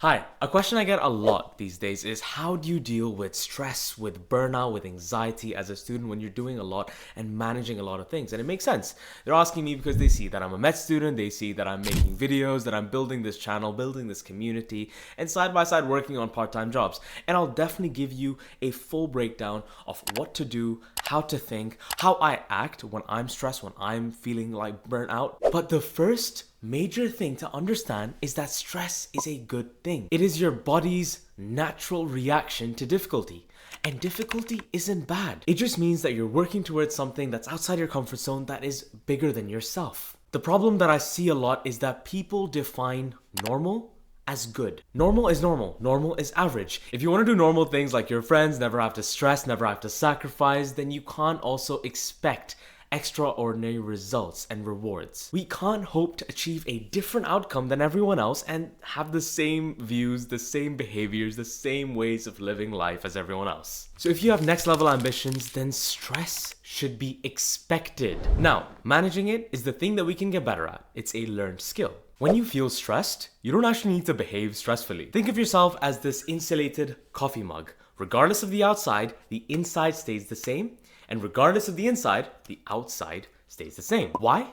Hi, a question I get a lot these days is how do you deal with stress, with burnout, with anxiety as a student when you're doing a lot and managing a lot of things? And it makes sense. They're asking me because they see that I'm a med student, they see that I'm making videos, that I'm building this channel, building this community, and side by side working on part-time jobs. And I'll definitely give you a full breakdown of what to do, how to think, how I act when I'm stressed, when I'm feeling like burnout. But the first major thing to understand is that stress is a good thing. It is your body's natural reaction to difficulty. And difficulty isn't bad. It just means that you're working towards something that's outside your comfort zone that is bigger than yourself. The problem that I see a lot is that people define normal as good. Normal is normal. Normal is average. If you want to do normal things like your friends, never have to stress, never have to sacrifice, then you can't also expect extraordinary results and rewards. We can't hope to achieve a different outcome than everyone else and have the same views, the same behaviors, the same ways of living life as everyone else. So if you have next level ambitions, then stress should be expected. Now, managing it is the thing that we can get better at. It's a learned skill. When you feel stressed, you don't actually need to behave stressfully. Think of yourself as this insulated coffee mug. Regardless of the outside, the inside stays the same. And regardless of the inside, the outside stays the same. Why?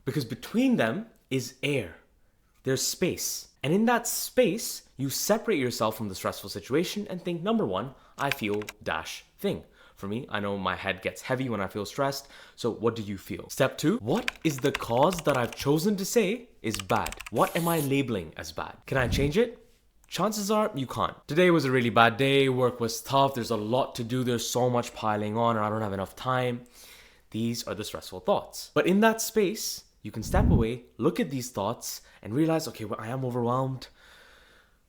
Because between them is air. There's space. And in that space, you separate yourself from the stressful situation and think, number one, I feel dash thing. For me, I know my head gets heavy when I feel stressed. So what do you feel? Step two, what is the cause that I've chosen to say is bad? What am I labeling as bad? Can I change it? Chances are you can't. Today was a really bad day, work was tough, there's a lot to do, there's so much piling on and I don't have enough time. These are the stressful thoughts. But in that space, you can step away, look at these thoughts and realize, okay, well, I am overwhelmed,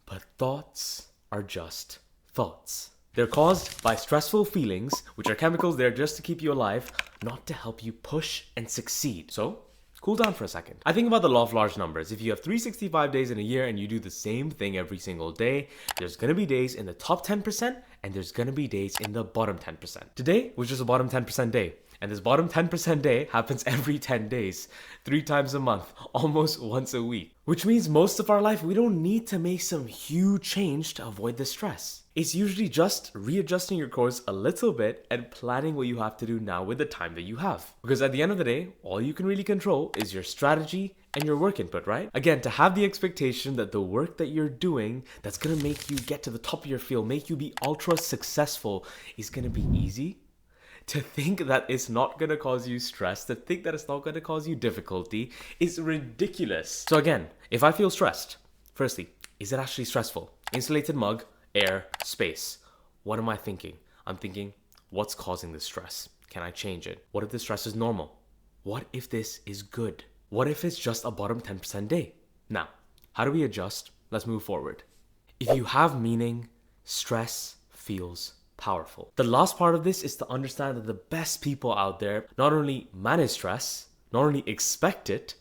but thoughts are just thoughts. They're caused by stressful feelings, which are chemicals there just to keep you alive, not to help you push and succeed. So, cool down for a second. I think about the law of large numbers. If you have 365 days in a year and you do the same thing every single day, there's gonna be days in the top 10% and there's gonna be days in the bottom 10%. Today was just a bottom 10% day. And this bottom 10% day happens every 10 days, 3 times a month, almost once a week. Which means most of our life, we don't need to make some huge change to avoid the stress. It's usually just readjusting your course a little bit and planning what you have to do now with the time that you have. Because at the end of the day, all you can really control is your strategy and your work input, right? Again, to have the expectation that the work that you're doing that's gonna make you get to the top of your field, make you be ultra successful is gonna be easy. To think that it's not going to cause you stress, to think that it's not going to cause you difficulty is ridiculous. So again, if I feel stressed, firstly, is it actually stressful? Insulated mug, air, space. What am I thinking? I'm thinking, what's causing this stress? Can I change it? What if the stress is normal? What if this is good? What if it's just a bottom 10% day? Now, how do we adjust? Let's move forward. If you have meaning, stress feels powerful. The last part of this is to understand that the best people out there not only manage stress, not only expect it,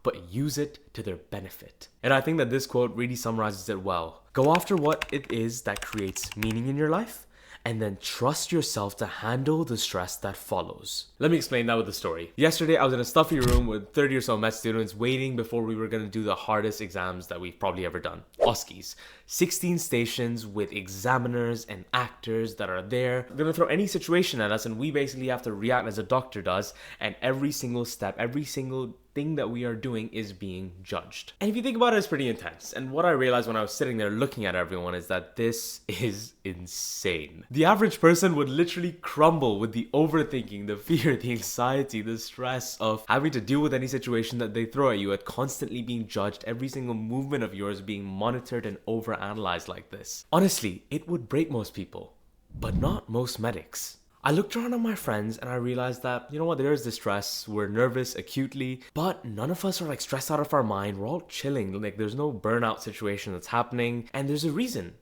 but use it to their benefit. And I think that this quote really summarizes it well. Go after what it is that creates meaning in your life, and then trust yourself to handle the stress that follows. Let me explain that with a story. Yesterday, I was in a stuffy room with 30 or so med students waiting before we were gonna do the hardest exams that we've probably ever done. OSCEs. 16 stations with examiners and actors that are there. They're gonna throw any situation at us and we basically have to react as a doctor does, and every single step, every single thing that we are doing is being judged. And if you think about it, it's pretty intense. And what I realized when I was sitting there looking at everyone is that this is insane. The average person would literally crumble with the overthinking, the fear, the anxiety, the stress of having to deal with any situation that they throw at you, at constantly being judged, every single movement of yours being monitored and overanalyzed like this. Honestly, it would break most people, but not most medics. I looked around at my friends and I realized that, you know what, there is this stress, we're nervous acutely, but none of us are like stressed out of our mind, we're all chilling, like there's no burnout situation that's happening, and there's a reason.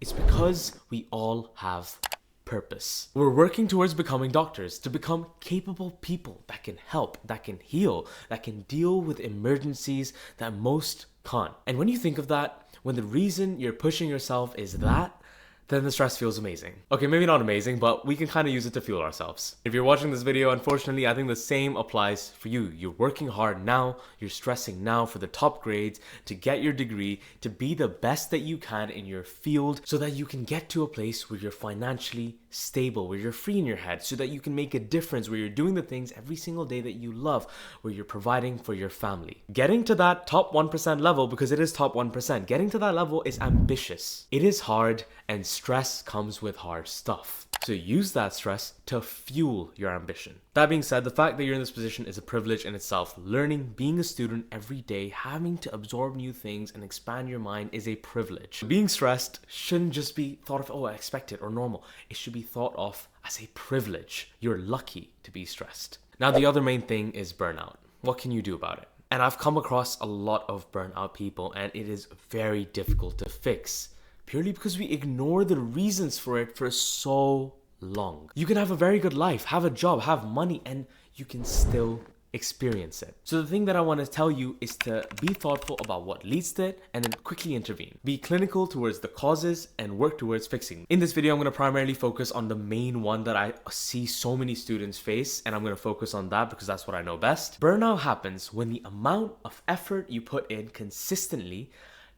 It's because we all have purpose. We're working towards becoming doctors, to become capable people that can help, that can heal, that can deal with emergencies that most can't. And when you think of that, when the reason you're pushing yourself is that, then the stress feels amazing. Okay, maybe not amazing, but we can kind of use it to fuel ourselves. If you're watching this video, unfortunately, I think the same applies for you. You're working hard now, you're stressing now for the top grades, to get your degree, to be the best that you can in your field, so that you can get to a place where you're financially stable, where you're free in your head, so that you can make a difference, where you're doing the things every single day that you love, where you're providing for your family. Getting to that top 1% level, because it is top 1%, getting to that level is ambitious. It is hard, and stress comes with hard stuff. So use that stress to fuel your ambition. That being said, the fact that you're in this position is a privilege in itself. Learning, being a student every day, having to absorb new things and expand your mind is a privilege. Being stressed shouldn't just be thought of, oh, I expect it or normal. It should be thought of as a privilege. You're lucky to be stressed. Now, the other main thing is burnout. What can you do about it? And I've come across a lot of burnout people, and it is very difficult to fix, purely because we ignore the reasons for it for so long. You can have a very good life, have a job, have money, and you can still experience it. So the thing that I want to tell you is to be thoughtful about what leads to it and then quickly intervene. Be clinical towards the causes and work towards fixing them. In this video, I'm going to primarily focus on the main one that I see so many students face, and I'm going to focus on that because that's what I know best. Burnout happens when the amount of effort you put in consistently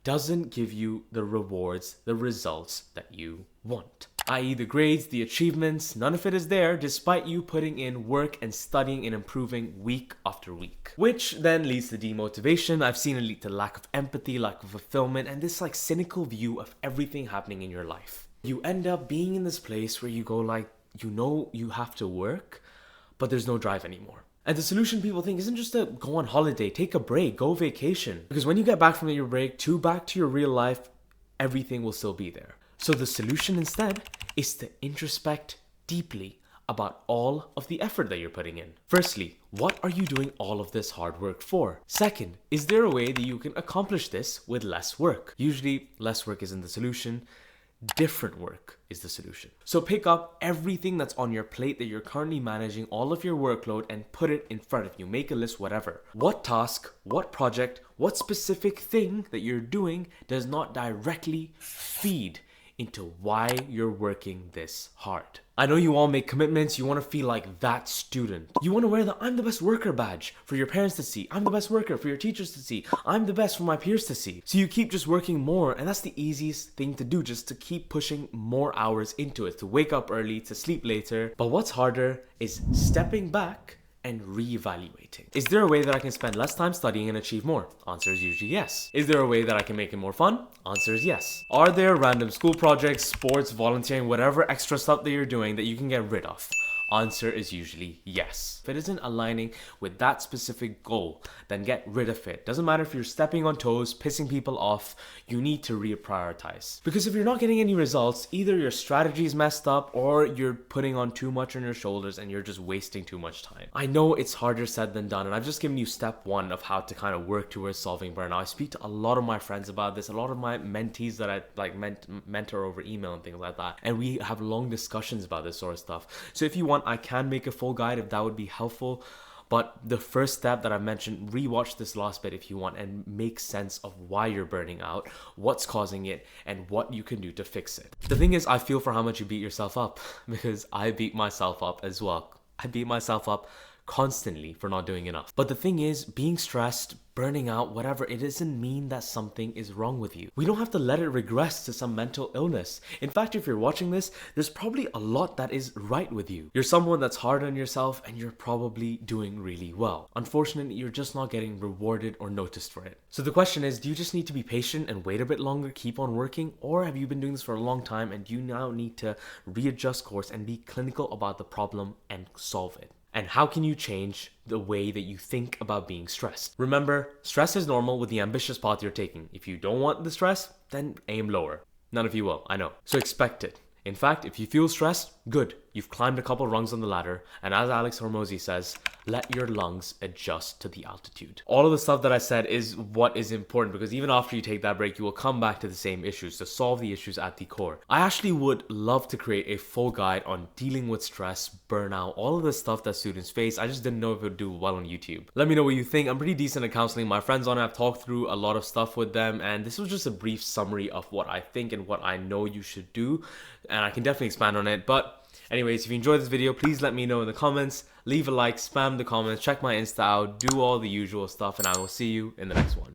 doesn't give you the rewards, the results that you want. I.e. the grades, the achievements, none of it is there despite you putting in work and studying and improving week after week. Which then leads to demotivation. I've seen it lead to lack of empathy, lack of fulfillment, and this like cynical view of everything happening in your life. You end up being in this place where you go like, you know you have to work, but there's no drive anymore. And the solution people think isn't just to go on holiday, take a break, go vacation. Because when you get back from your break back to your real life, everything will still be there. So the solution instead is to introspect deeply about all of the effort that you're putting in. Firstly, what are you doing all of this hard work for? Second, is there a way that you can accomplish this with less work? Usually, less work isn't the solution. Different work is the solution. So pick up everything that's on your plate that you're currently managing, all of your workload, and put it in front of you. Make a list, whatever. What task, what project, what specific thing that you're doing does not directly feed into why you're working this hard. I know you all make commitments, you want to feel like that student. You want to wear the I'm the best worker badge for your parents to see. I'm the best worker for your teachers to see. I'm the best for my peers to see. So you keep just working more, and that's the easiest thing to do, just to keep pushing more hours into it, to wake up early, to sleep later. But what's harder is stepping back and reevaluating. Is there a way that I can spend less time studying and achieve more? Answer is usually yes. Is there a way that I can make it more fun? Answer is yes. Are there random school projects, sports, volunteering, whatever extra stuff that you're doing that you can get rid of? Answer is usually yes. If it isn't aligning with that specific goal, then get rid of it. Doesn't matter if you're stepping on toes, pissing people off, you need to reprioritize. Because if you're not getting any results, either your strategy is messed up or you're putting on too much on your shoulders and you're just wasting too much time. I know it's harder said than done, and I've just given you step one of how to kind of work towards solving burnout. I speak to a lot of my friends about this, a lot of my mentees that I mentor over email and things like that, and we have long discussions about this sort of stuff. So if you want, I can make a full guide if that would be helpful. But the first step that I mentioned, rewatch this last bit if you want and make sense of why you're burning out, what's causing it, and what you can do to fix it. The thing is, I feel for how much you beat yourself up, because I beat myself up as well. I beat myself up constantly for not doing enough. But the thing is, being stressed, burning out, whatever, it doesn't mean that something is wrong with you. We don't have to let it regress to some mental illness. In fact, if you're watching this, there's probably a lot that is right with you. You're someone that's hard on yourself and you're probably doing really well. Unfortunately, you're just not getting rewarded or noticed for it. So the question is, do you just need to be patient and wait a bit longer, keep on working? Or have you been doing this for a long time and you now need to readjust course and be clinical about the problem and solve it? And how can you change the way that you think about being stressed? Remember, stress is normal with the ambitious path you're taking. If you don't want the stress, then aim lower. None of you will, I know. So expect it. In fact, if you feel stressed, good. you've climbed a couple rungs on the ladder, and as Alex Hormozy says, let your lungs adjust to the altitude. All of the stuff that I said is what is important, because even after you take that break, you will come back to the same issues to solve the issues at the core. I actually would love to create a full guide on dealing with stress, burnout, all of the stuff that students face. I just didn't know if it would do well on YouTube. Let me know what you think. I'm pretty decent at counseling. My friends on it, I've talked through a lot of stuff with them, and this was just a brief summary of what I think and what I know you should do, and I can definitely expand on it. But anyways, if you enjoyed this video, please let me know in the comments. Leave a like, spam the comments, check my Insta out, do all the usual stuff, and I will see you in the next one.